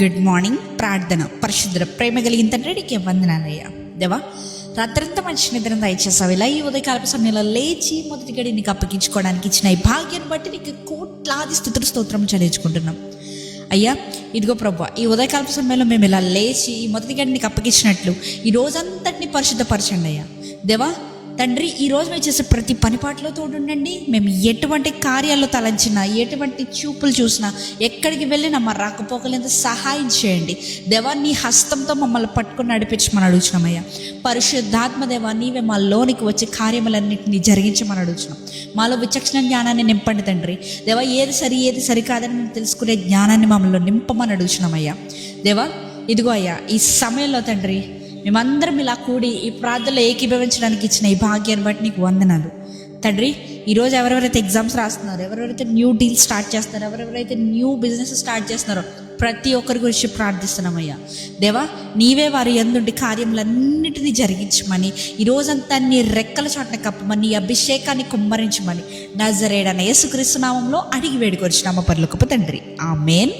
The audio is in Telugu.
Good morning. ప్రార్థన. పరిశుద్ధ ప్రేమ కలిగిన తండ్రి నీకే వందనాలయ్యా. దేవా, రాత్రంతా మంచి నిద్ర దయచేసావు. ఇలా ఈ ఉదయకాలపు సమయంలో లేచి మొదటి గడి నీకు అప్పగించుకోవడానికి ఇచ్చిన ఈ భాగ్యాన్ని బట్టి నీకు కోట్లాది స్తుతులు స్తోత్రం చెల్లించుకుంటున్నాం అయ్యా. ఇదిగో ప్రభువా, ఈ ఉదయకాలపు సమయంలో మేము ఇలా లేచి ఈ మొదటి గడి నీకు అప్పగించినట్లు ఈ రోజంతటిని పరిశుద్ధపరచండి అయ్యా. దేవా తండ్రి, ఈరోజు మేము చేసే ప్రతి పనిపాట్లో తోడుండండి. మేము ఎటువంటి కార్యాల్లో తలంచినా, ఎటువంటి చూపులు చూసినా, ఎక్కడికి వెళ్ళినా మా రాకపోకలేంత సహాయం చేయండి దేవా. నీ హస్తంతో మమ్మల్ని పట్టుకుని నడిపించమని అడుగుతున్నామయ్యా. పరిశుద్ధాత్మ దేవా, నీవే మా లోనికి వచ్చి కార్యములన్నింటినీ జరిగించమని అడుగుతున్నాం. మాలో విచక్షణ జ్ఞానాన్ని నింపండి తండ్రి. దేవా, ఏది సరి ఏది సరికాదని మేము తెలుసుకునే జ్ఞానాన్ని మమ్మల్ని నింపమని అడుగుతున్నామయ్యా. దేవా, ఇదిగో అయ్యా, ఈ సమయంలో తండ్రి మేమందరం ఇలా కూడి ఈ ప్రార్థనలో ఏకీభవించడానికి ఇచ్చిన ఈ భాగ్యాన్ని బట్టి నీకు వందనాలు తండ్రి. ఈరోజు ఎవరెవరైతే ఎగ్జామ్స్ రాస్తున్నారో, ఎవరెవరైతే న్యూ డీల్ స్టార్ట్ చేస్తున్నారో, ఎవరెవరైతే న్యూ బిజినెస్ స్టార్ట్ చేస్తున్నారో ప్రతి ఒక్కరి గురించి ప్రార్థిస్తున్నామయ్యా. దేవా, నీవే వారి యందుండి కార్యములన్నిటినీ జరిగించమని, ఈరోజంతా నీ రెక్కల చాటున కప్పమని, నీ అభిషేకాన్ని కుమ్మరించమని నజరేయుడైన యేసుక్రీస్తు నామములో అడిగి వేడుకొచ్చున్నాము పరలోకపు తండ్రి. ఆమేన్.